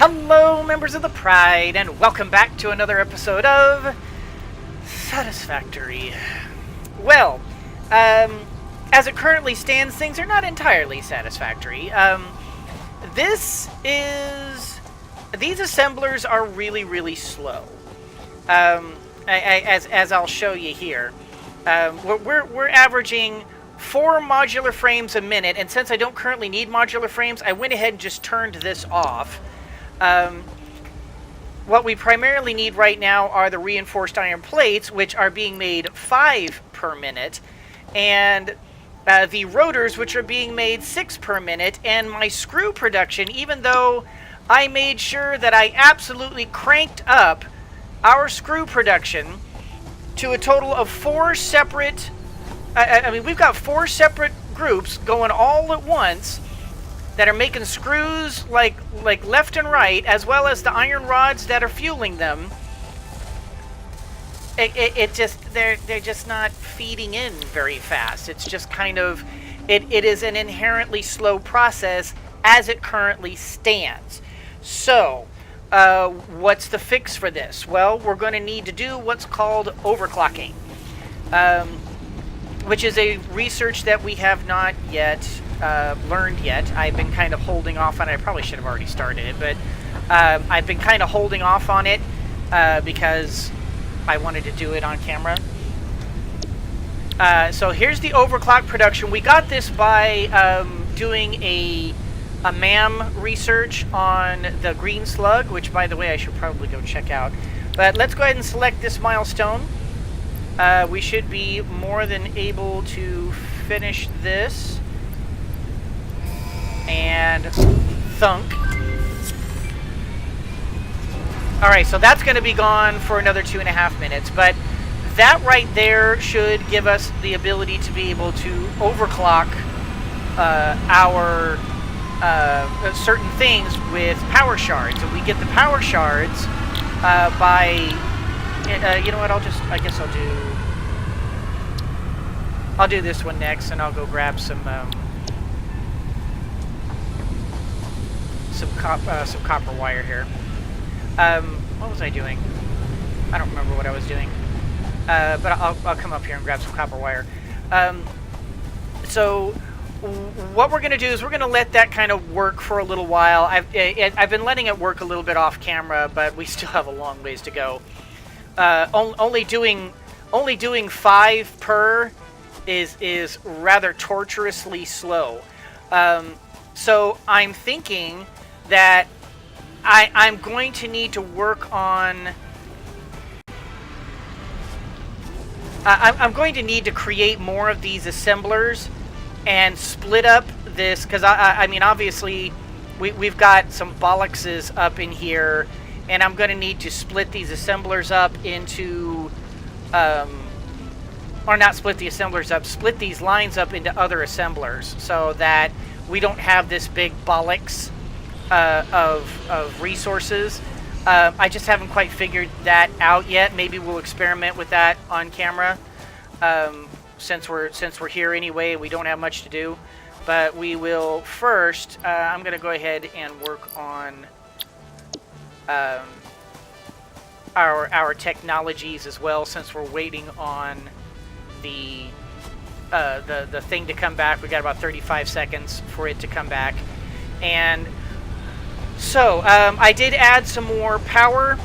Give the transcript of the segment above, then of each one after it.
Hello, members of the Pride, and welcome back to another episode of Satisfactory. Well, as it currently stands, things are not entirely satisfactory. These assemblers are really slow. As I'll show you here, we're averaging 4 modular frames a minute, and since I don't currently need modular frames, I went ahead and just turned this off. What we primarily need right now are the reinforced iron plates, which are being made 5 per minute, and the rotors, which are being made 6 per minute, and my screw production, even though I made sure that I absolutely cranked up our screw production to a total of 4 separate... I mean, we've got 4 separate groups going all at once that are making screws like left and right, as well as the iron rods that are fueling them. They're just not feeding in very fast. It's just kind of, it is an inherently slow process as it currently stands. So, what's the fix for this? Well, we're going to need to do what's called overclocking, which is a research that we have not yet learned yet. I've been kind of holding off on it. I probably should have already started it, but I've been kind of holding off on it because I wanted to do it on camera. So here's the overclock production. We got this by doing a MAM research on the green slug, which, by the way, I should probably go check out. But let's go ahead and select this milestone. We should be more than able to finish this. And thunk. Alright, so that's going to be gone for another 2.5 minutes, but that right there should give us the ability to be able to overclock our certain things with power shards. And we get the power shards by... you know what, I guess I'll do this one next, and I'll go grab some copper wire here. What was I doing? I don't remember what I was doing. But I'll come up here and grab some copper wire. So what we're going to do is we're going to let that kind of work for a little while. I've been letting it work a little bit off camera, but we still have a long ways to go. Only doing 5 per is rather torturously slow. So I'm thinking that I'm going to need to work on... I'm going to need to create more of these assemblers and split up this, because I mean, obviously we've got some bollockses up in here, and I'm going to need to split these assemblers up into... or not split the assemblers up, split these lines up into other assemblers, so that we don't have this big bollocks of resources. I just haven't quite figured that out yet. Maybe we'll experiment with that on camera, since we're here anyway. We don't have much to do, but we will first. I'm going to go ahead and work on our technologies as well, since we're waiting on the thing to come back. We got about 35 seconds for it to come back, and so I did add some more power.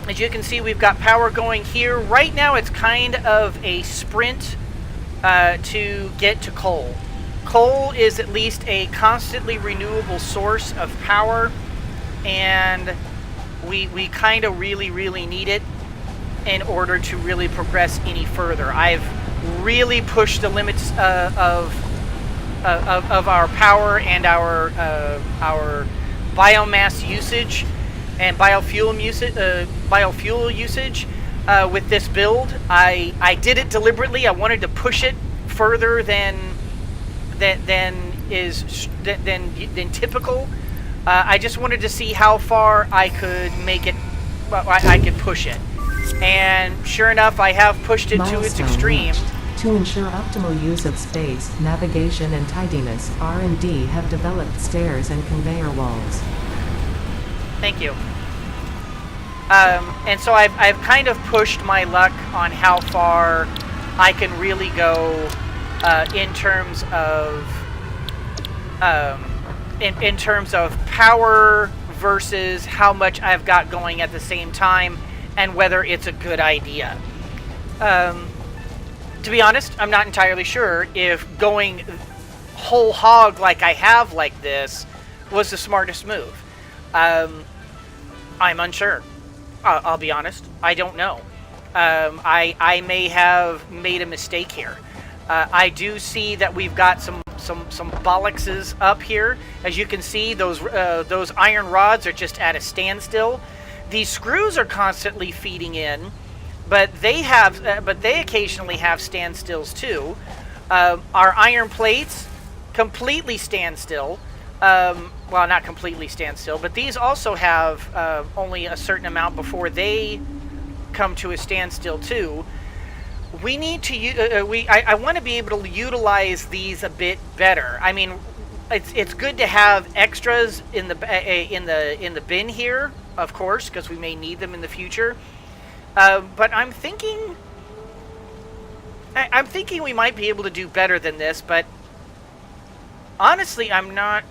As you can see, we've got power going here. Right now, it's kind of a sprint to get to coal. Coal is at least a constantly renewable source of power, and we kind of really need it in order to really progress any further. I've really pushed the limits of our power and our biomass usage and biofuel usage with this build. I did it deliberately. I wanted to push it further than typical. I just wanted to see how far I could make it. Well, I could push it, and sure enough, I have pushed it to its extreme. To ensure optimal use of space, navigation, and tidiness, R&D have developed stairs and conveyor walls. Thank you. And so I've kind of pushed my luck on how far I can really go in terms of in terms of power versus how much I've got going at the same time, and whether it's a good idea. To be honest, I'm not entirely sure if going whole hog like I have like this was the smartest move. I'm unsure. I'll be honest. I don't know. I may have made a mistake here. I do see that we've got some bollockses up here. As you can see, those iron rods are just at a standstill. These screws are constantly feeding in, but they occasionally have standstills too. Our iron plates completely stand still. Well, not completely stand still, but these also have only a certain amount before they come to a standstill too. We need to I want to be able to utilize these a bit better. I mean, it's good to have extras in the bin here, of course, because we may need them in the future. But I'm thinking we might be able to do better than this, but honestly, I'm not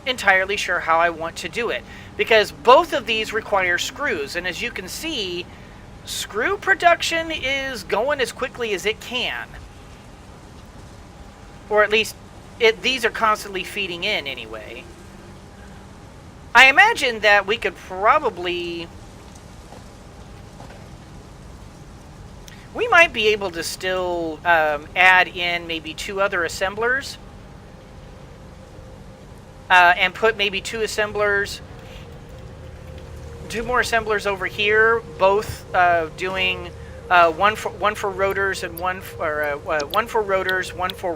entirely sure how I want to do it, because both of these require screws, and as you can see, screw production is going as quickly as it can, or at least these are constantly feeding in anyway. I imagine that we could probably, we might be able to still add in maybe 2 other assemblers. And put maybe 2 more assemblers over here, both doing one for rotors and one for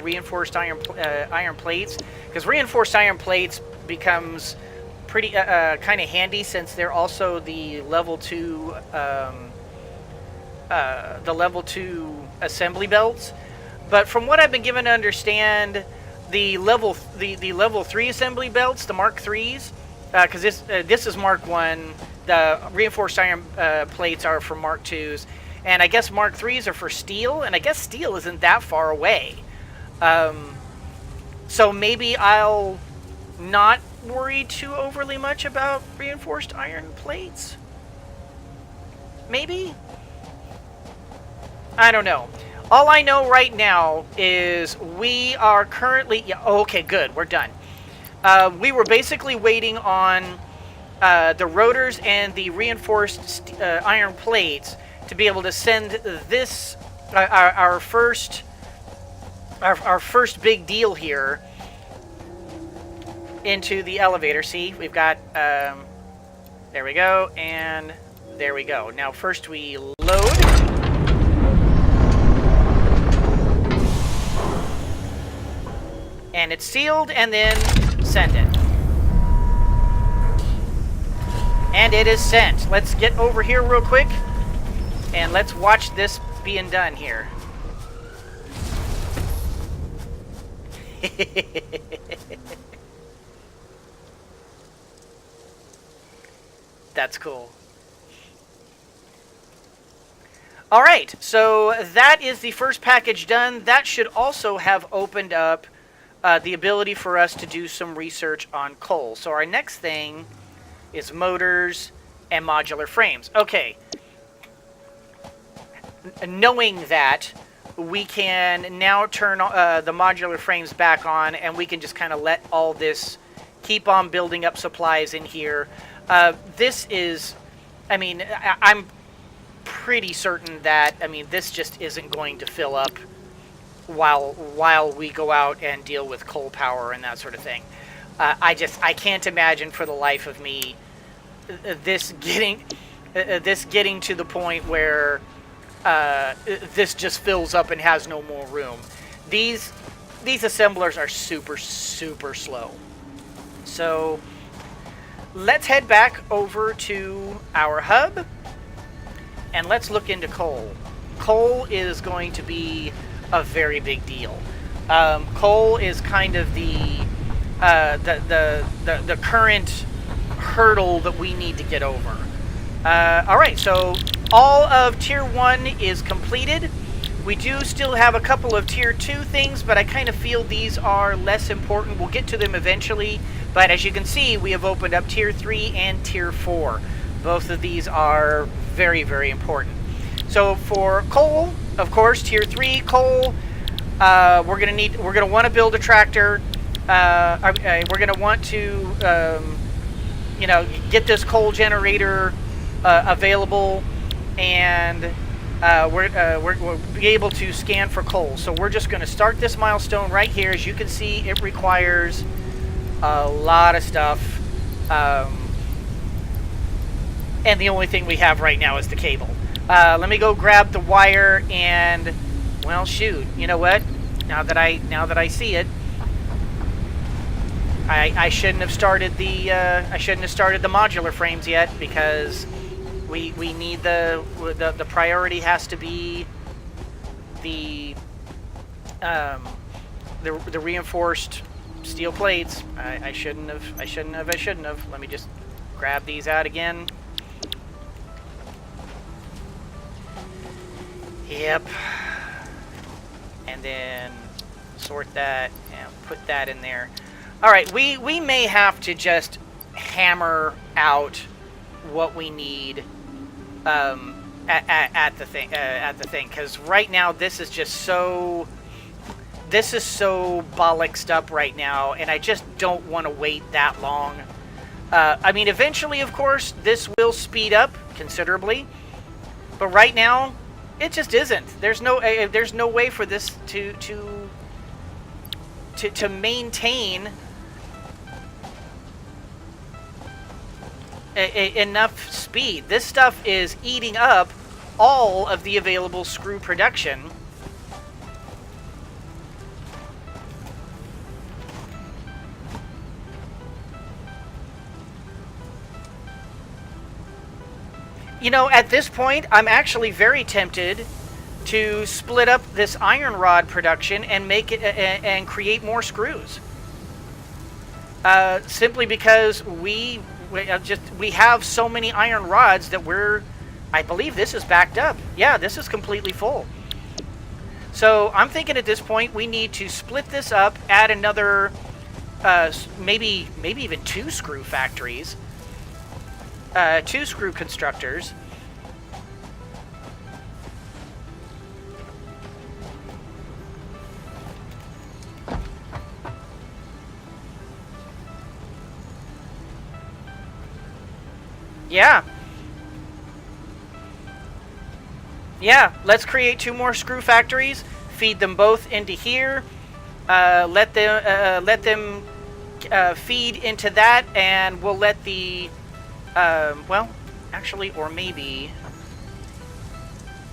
reinforced iron plates. Because reinforced iron plates becomes pretty kind of handy, since they're also the level 2 assembly belts. But from what I've been given to understand, the level 3 assembly belts, the Mark 3s, because this is Mark 1, the reinforced iron plates are for Mark 2s, and I guess Mark 3s are for steel, and I guess steel isn't that far away. So maybe I'll not worry too overly much about reinforced iron plates? Maybe? I don't know. All I know right now is we are currently... Yeah, okay, good. We're done. We were basically waiting on the rotors and the reinforced iron plates to be able to send this, our first big deal here, into the elevator. See, we've got... there we go, and there we go. Now, first we load... and it's sealed, and then send it. And it is sent. Let's get over here real quick, and let's watch this being done here. That's cool. Alright, so that is the first package done. That should also have opened up the ability for us to do some research on coal. So our next thing is motors and modular frames. Okay. Knowing that, we can now turn the modular frames back on, and we can just kind of let all this keep on building up supplies in here. This is, I mean, I'm pretty certain that, I mean, this just isn't going to fill up while we go out and deal with coal power and that sort of thing. I can't imagine for the life of me this getting to the point where this just fills up and has no more room. These assemblers are super slow. So let's head back over to our hub and let's look into coal. Coal is going to be a very big deal. Coal is kind of the current hurdle that we need to get over. All right, so all of Tier 1 is completed. We do still have a couple of Tier 2 things, but I kind of feel these are less important. We'll get to them eventually, but as you can see, we have opened up Tier 3 and Tier 4. Both of these are very, very important. So for coal, of course, Tier 3 coal, we're gonna want to build a tractor. We're gonna want to, you know, get this coal generator available, and we'll be able to scan for coal. So we're just going to start this milestone right here. As you can see, it requires a lot of stuff, and the only thing we have right now is the cable. Let me go grab the wire, and well, shoot, you know what? Now that I see it, I shouldn't have started the modular frames yet, because we need the priority has to be the reinforced steel plates. I shouldn't have. Let me just grab these out again. Yep. And then sort that and put that in there. All right, we may have to just hammer out what we need at the thing, because right now this is so bollocksed up right now, and I just don't want to wait that long. I mean, eventually, of course, this will speed up considerably, but right now it just isn't. There's no way for this to maintain enough speed. This stuff is eating up all of the available screw production. You know, at this point, I'm actually very tempted to split up this iron rod production and make it and create more screws. Simply because we have so many iron rods that I believe this is backed up. Yeah, this is completely full. So I'm thinking at this point we need to split this up, add another, maybe even 2 screw factories, 2 screw constructors. Yeah, let's create 2 more screw factories, feed them both into here, let them feed into that, and we'll let the, well, actually,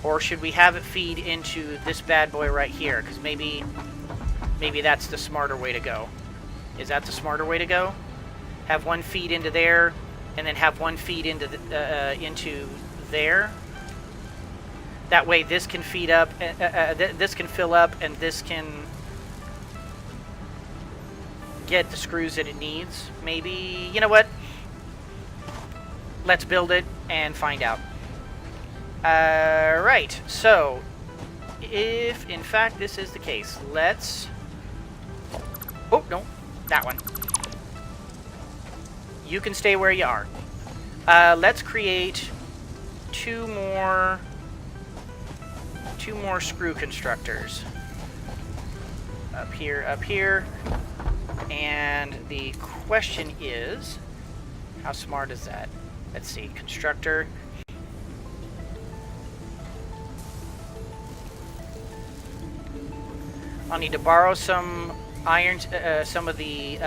or should we have it feed into this bad boy right here? Because maybe that's the smarter way to go. Is that the smarter way to go? Have one feed into there, and then have one feed into there. That way, this can feed up, this can fill up, and this can get the screws that it needs. Maybe, you know what? Let's build it and find out. Right, so if in fact this is the case, let's... Oh, no, that one. You can stay where you are. Let's create 2 more screw constructors. Up here. And the question is, how smart is that? Let's see, constructor. I'll need to borrow some iron, some of the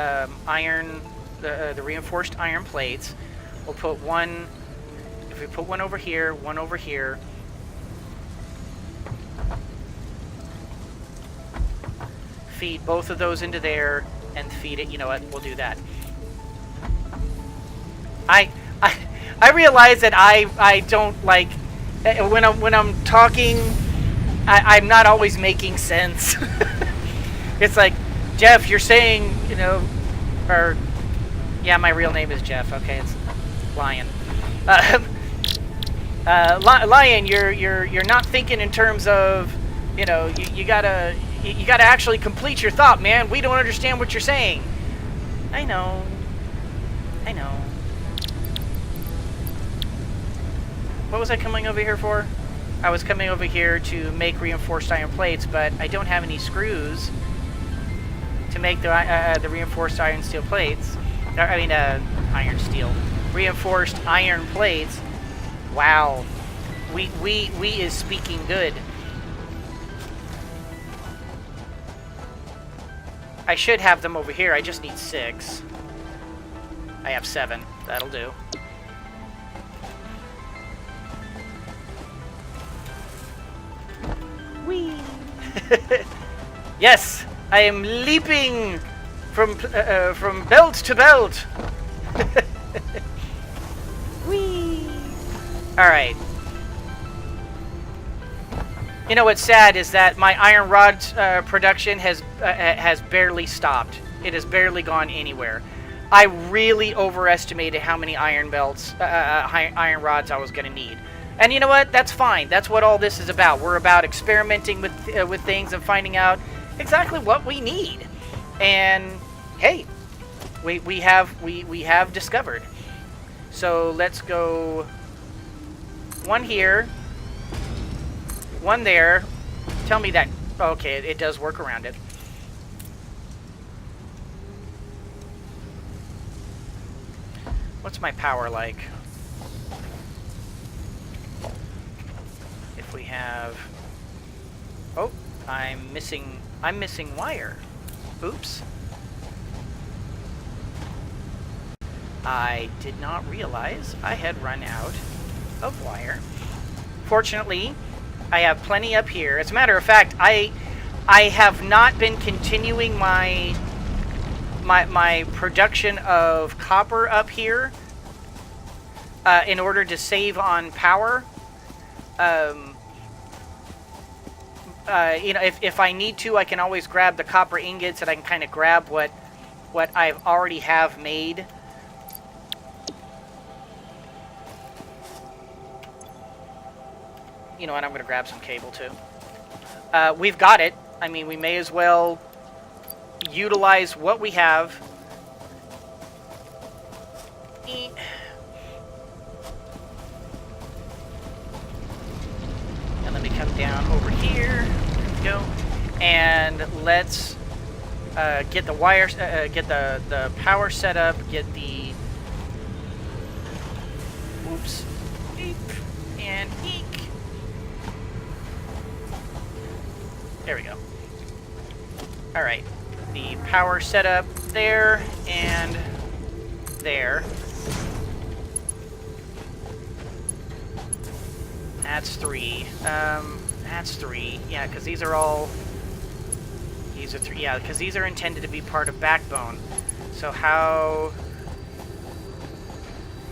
iron, the reinforced iron plates. We'll put one. If we put one over here, feed both of those into there, and feed it. You know what? We'll do that. I realize that I don't like when I'm talking. I'm not always making sense. It's like, Jeff, you're saying, you know, or yeah, my real name is Jeff. Okay, Lion. Lion, you're not thinking in terms of, you know, you gotta actually complete your thought, man. We don't understand what you're saying. I know. What was I coming over here for? I was coming over here to make reinforced iron plates, but I don't have any screws to make the reinforced iron steel plates. Iron steel. Reinforced iron plates. Wow. We is speaking good. I should have them over here. I just need 6. I have 7. That'll do. Whee! Yes, I am leaping from belt to belt. Whee! All right. You know what's sad is that my iron rod production has barely stopped. It has barely gone anywhere. I really overestimated how many iron belts, iron rods I was going to need. And you know what? That's fine. That's what all this is about. We're about experimenting with things and finding out exactly what we need. And hey, we have discovered. So let's go 1 here. 1 there. Tell me that. Okay, it does work around it. What's my power like? If we have... Oh, I'm missing wire. Oops. I did not realize I had run out of wire. Fortunately, I have plenty up here. As a matter of fact, I have not been continuing my production of copper up here in order to save on power. You know, if I need to, I can always grab the copper ingots and I can kind of grab what I've already have made. You know what, I'm going to grab some cable too. We've got it. I mean, we may as well utilize what we have. And let me come down over here. There we go. And let's get the wires, get the power set up, get the... Oops. Eek. And eek. There we go. Alright. The power setup there and there. That's 3. That's 3. Yeah, because these are all... These are 3. Yeah, because these are intended to be part of backbone. So how...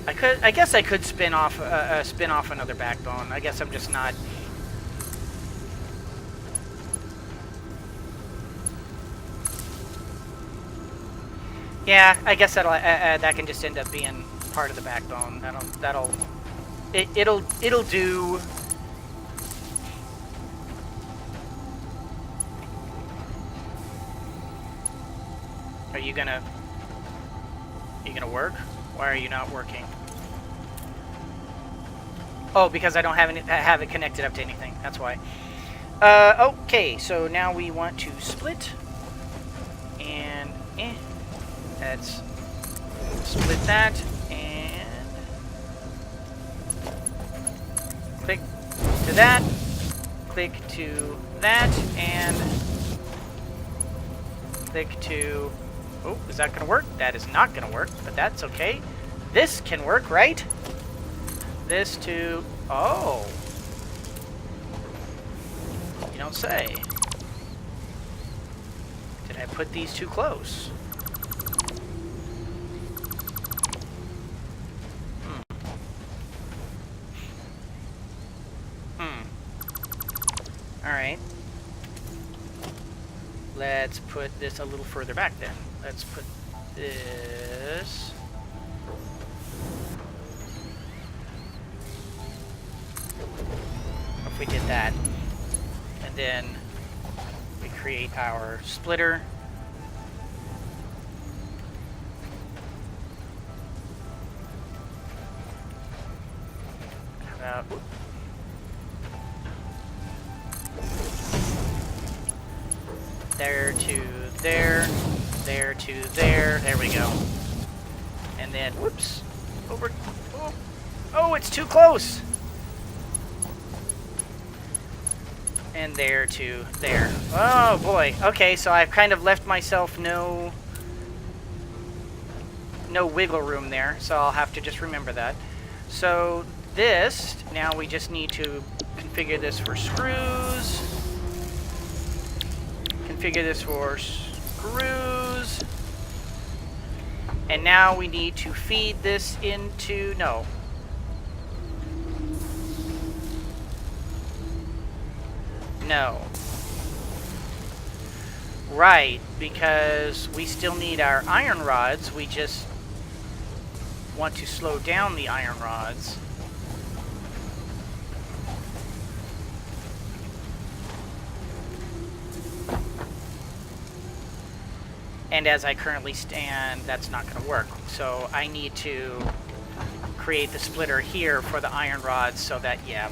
I guess I could spin off another backbone. I guess I'm just not... Yeah, I guess that can just end up being part of the backbone. It'll do. Are you gonna work? Why are you not working? Oh, because I don't have it connected up to anything. That's why. Okay, so now we want to split and let's split that and click to that, click to that, and click to... Oh, is that going to work? That is not going to work, but that's okay. This can work, right? This to... Oh. You don't say. Did I put these too close? Alright. Let's put this a little further back then. Let's put this if we did that. And then we create our splitter. How about... there to there, there to there. There we go. And then, whoops, over. Oh, it's too close. And there to there. Oh boy. Okay, so I've kind of left myself no wiggle room there, so I'll have to just remember that. So this, now we just need to configure this for screws. Configure this for screws. And now we need to feed this into, no. No. Right, because we still need our iron rods. We just want to slow down the iron rods. And as I currently stand, that's not going to work. So I need to create the splitter here for the iron rods so that, yeah.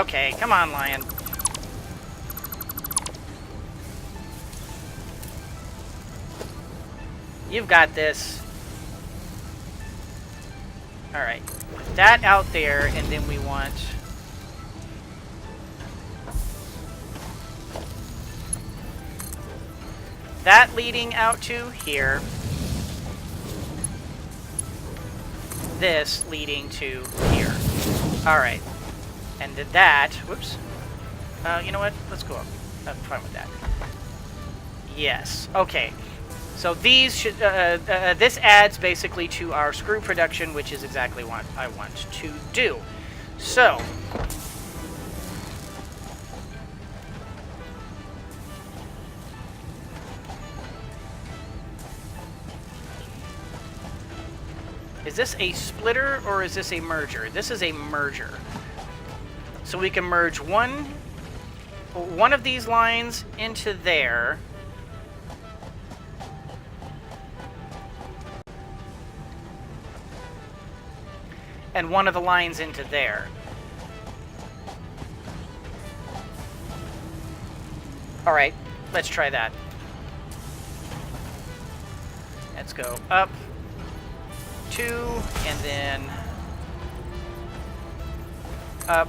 Okay, come on, Lion. You've got this. Alright. That out there, and then we want... that leading out to here. This leading to here. Alright. And did that... whoops. You know what? Let's go up. I'm fine with that. Yes. Okay. So these should... this adds basically to our screw production, which is exactly what I want to do. So... is this a splitter or is this a merger? This is a merger. So we can merge one of these lines into there. And one of the lines into there. Alright, let's try that. Let's go up. 2, and then up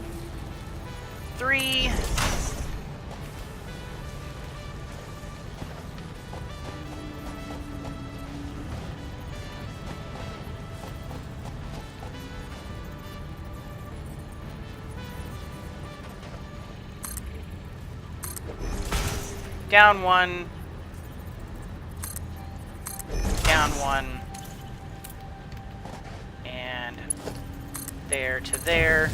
3. Down 1. Down 1. There to there.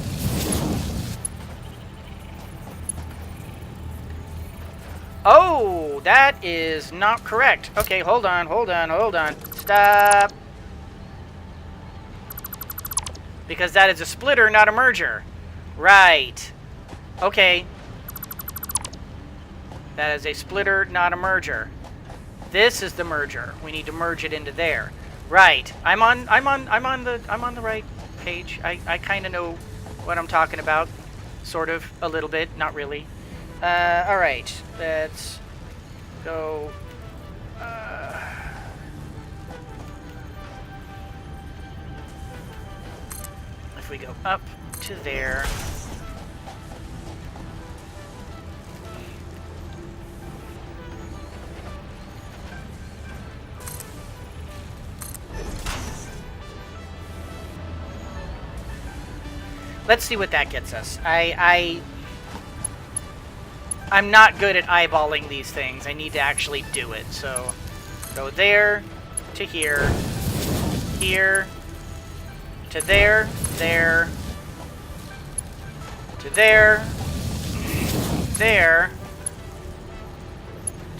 Oh, that is not correct. Okay, hold on. Stop. Because that is a splitter, not a merger. Right. Okay. That is a splitter, not a merger. This is the merger. We need to merge it into there. Right. I'm on the right page. I kind of know what I'm talking about, sort of, a little bit, not really. All right, let's go. If we go up to there. Let's see what that gets us. I'm not good at eyeballing these things. I need to actually do it. So, go there, to here, here, to there, there, to there, there,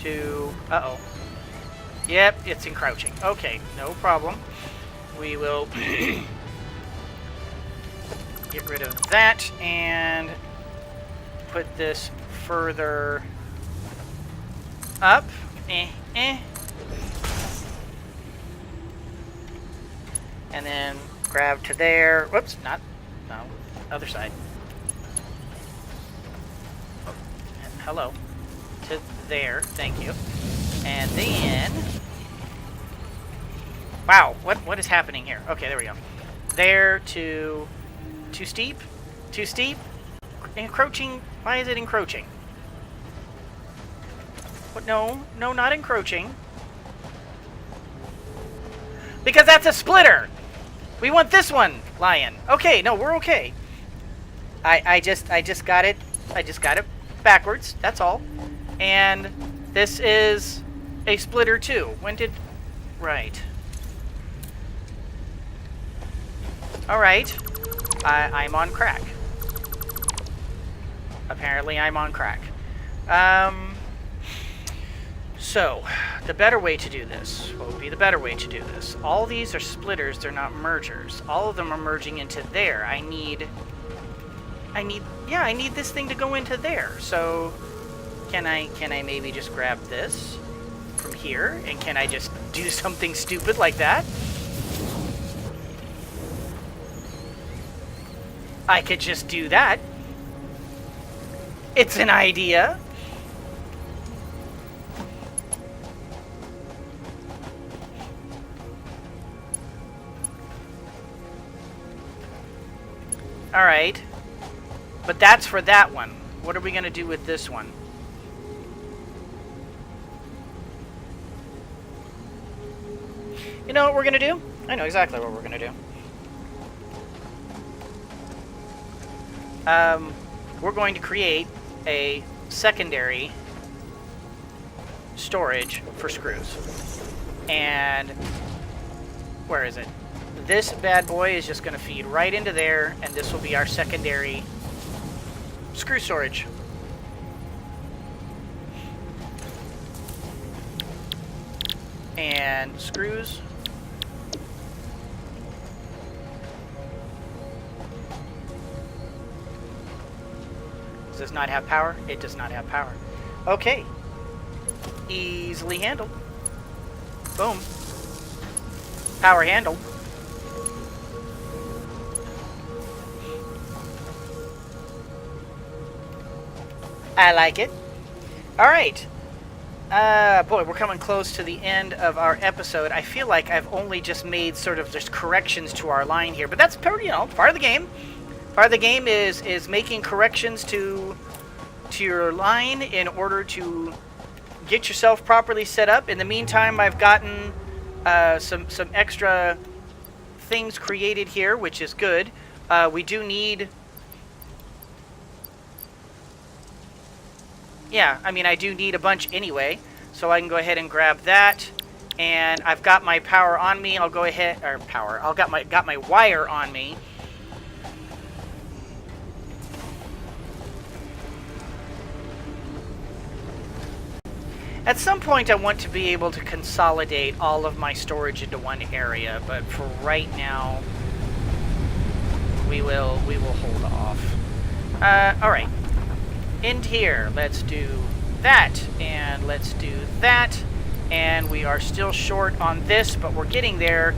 to... uh-oh. Yep, it's encroaching. Okay, no problem. We will... get rid of that, and put this further up. And then grab to there. Whoops, no, other side. Oh, and hello. To there, thank you. And then... Wow, what is happening here? Okay, there we go. There to... Too steep? Too steep? Encroaching? Why is it encroaching? What? No, not encroaching. Because that's a splitter! We want this one, Lion. Okay, no, we're okay. I just got it. I just got it backwards, that's all. And this is a splitter too. When did... Right. Alright. I'm on crack. Apparently I'm on crack. So, the better way to do this, what would be the better way to do this? All these are splitters, they're not mergers. All of them are merging into there. I need this thing to go into there. So, can I maybe just grab this from here? And can I just do something stupid like that? I could just do that. It's an idea. Alright. But that's for that one. What are we going to do with this one? You know what we're going to do? I know exactly what we're going to do. We're going to create a secondary storage for screws. And where is it? This bad boy is just going to feed right into there, and this will be our secondary screw storage. And screws. Does this not have power? It does not have power. Okay. Easily handled. Boom. Power handled. I like it. Alright. Boy, we're coming close to the end of our episode. I feel like I've only just made sort of just corrections to our line here, but that's part of the game. Part of the game is making corrections to your line in order to get yourself properly set up. In the meantime, I've gotten some extra things created here, which is good. We do need... Yeah, I mean, I do need a bunch anyway, so I can go ahead and grab that. And I've got my power on me. I'll go ahead, or power. Got my wire on me. At some point, I want to be able to consolidate all of my storage into one area, but for right now, we will hold off. All right. In here, let's do that, and let's do that, and we are still short on this, but we're getting there.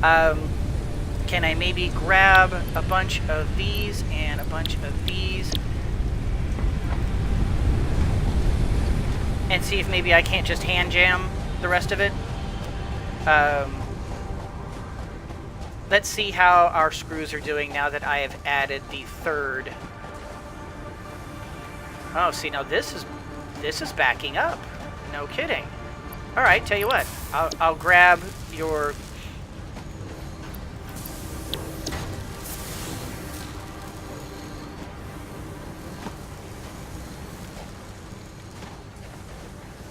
Can I maybe grab a bunch of these and a bunch of these? And see if maybe I can't just hand jam the rest of it. Let's see how our screws are doing now that I have added the third. Oh, see, now this is backing up. No kidding. All right, tell you what. I'll grab your...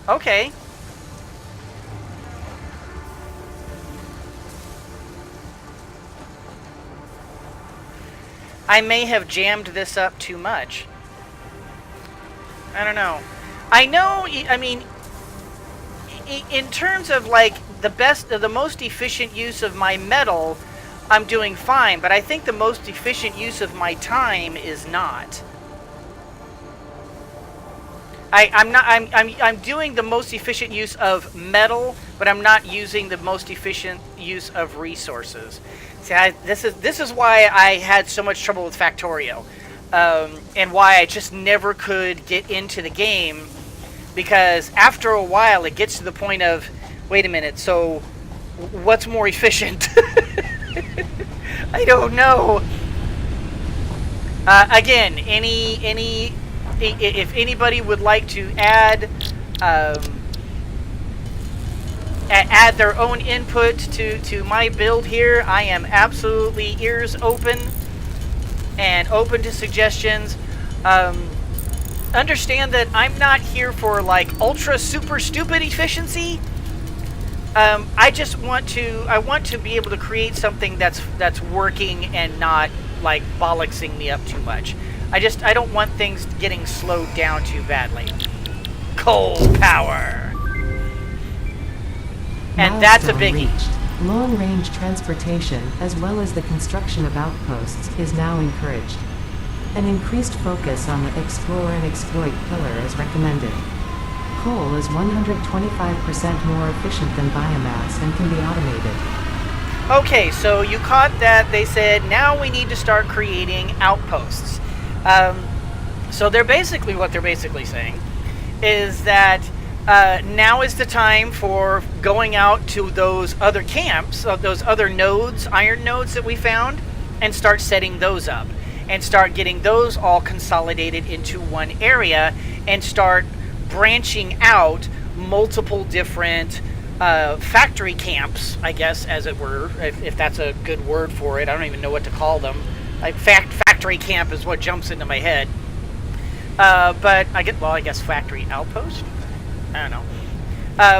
Okay. I may have jammed this up too much. I don't know. I know, I mean, in terms of like the most efficient use of my metal, I'm doing fine, but I think the most efficient use of my time is not. I'm doing the most efficient use of metal, but I'm not using the most efficient use of resources. See, this is why I had so much trouble with Factorio, and why I just never could get into the game, because after a while it gets to the point of, wait a minute, so what's more efficient? I don't know. Again, if anybody would like to add add their own input to my build here, I am absolutely ears open and open to suggestions. Understand that I'm not here for like ultra super stupid efficiency. I just want to be able to create something that's working and not like bollocksing me up too much. I don't want things getting slowed down too badly. Coal power. And that's a biggie. Reached. Long-range transportation, as well as the construction of outposts, is now encouraged. An increased focus on the explore and exploit pillar is recommended. Coal is 125% more efficient than biomass and can be automated. Okay, so you caught that they said now we need to start creating outposts. So what they're basically saying is that now is the time for going out to those other camps, those other nodes, iron nodes that we found, and start setting those up. And start getting those all consolidated into one area and start branching out multiple different factory camps, I guess, as it were, if that's a good word for it. I don't even know what to call them. Like factory camp is what jumps into my head. But I guess factory outpost. I don't know.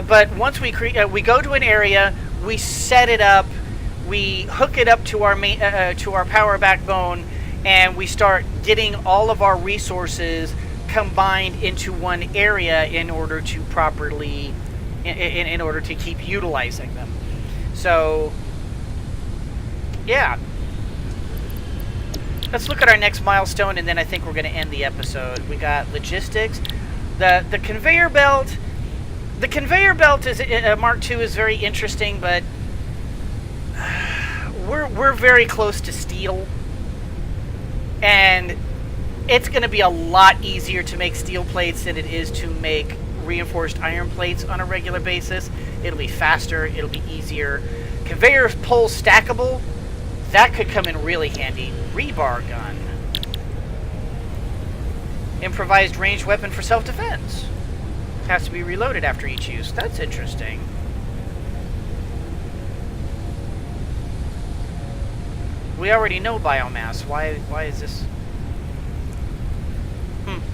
But once we go to an area, we set it up, we hook it up to our power backbone, and we start getting all of our resources combined into one area in order to properly, in order to keep utilizing them. So, yeah. Let's look at our next milestone, and then I think we're going to end the episode. We got logistics. The conveyor belt. The conveyor belt is Mark II is very interesting, but we're very close to steel. And it's going to be a lot easier to make steel plates than it is to make reinforced iron plates on a regular basis. It'll be faster. It'll be easier. Conveyor pole stackable. That could come in really handy. Rebar gun. Improvised ranged weapon for self-defense. Has to be reloaded after each use. That's interesting. We already know biomass. Why is this?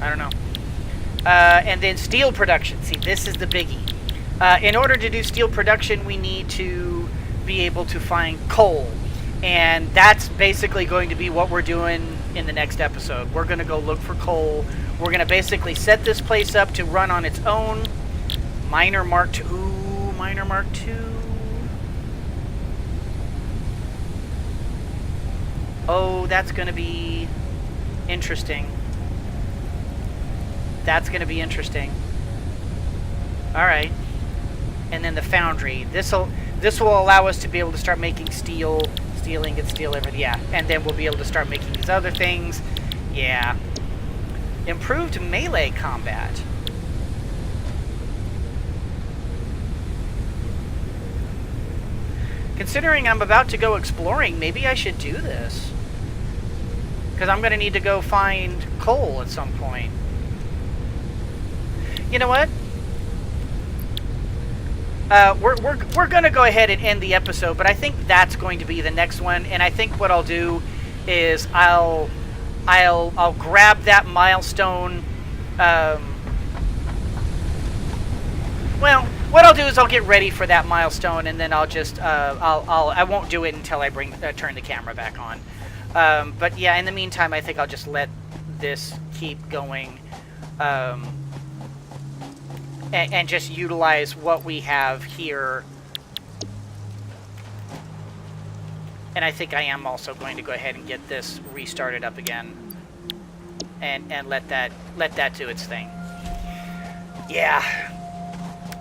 I don't know. And then steel production. See, this is the biggie. In order to do steel production, we need to be able to find coal. And that's basically going to be what we're doing in the next episode. We're going to go look for coal. We're going to basically set this place up to run on its own. Miner Mark II. Miner Mark II. Oh, that's going to be interesting. That's going to be interesting. All right. And then the foundry. This will allow us to be able to start making steel ingot, steel everything. Yeah. And then we'll be able to start making these other things. Yeah. Improved melee combat. Considering I'm about to go exploring, maybe I should do this. Because I'm going to need to go find coal at some point. You know what? We're going to go ahead and end the episode, but I think that's going to be the next one. And I think what I'll do is I'll grab that milestone. Well, what I'll do is I'll get ready for that milestone, and then I'll just I won't do it until I turn the camera back on. But yeah, in the meantime, I think I'll just let this keep going, and just utilize what we have here. And I think I am also going to go ahead and get this restarted up again, and let that do its thing. Yeah,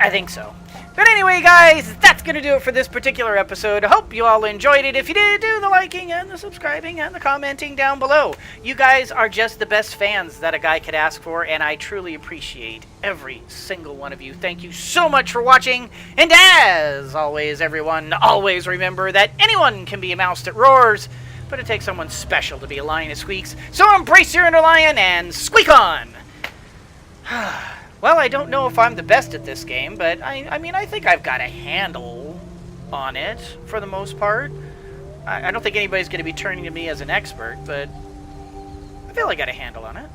I think so. But anyway, guys, that's going to do it for this particular episode. I hope you all enjoyed it. If you did, do the liking and the subscribing and the commenting down below. You guys are just the best fans that a guy could ask for, and I truly appreciate every single one of you. Thank you so much for watching. And as always, everyone, always remember that anyone can be a mouse that roars, but it takes someone special to be a lion that squeaks. So embrace your inner lion and squeak on! Well, I don't know if I'm the best at this game, but I mean, I think I've got a handle on it for the most part. I don't think anybody's going to be turning to me as an expert, but I feel I got a handle on it.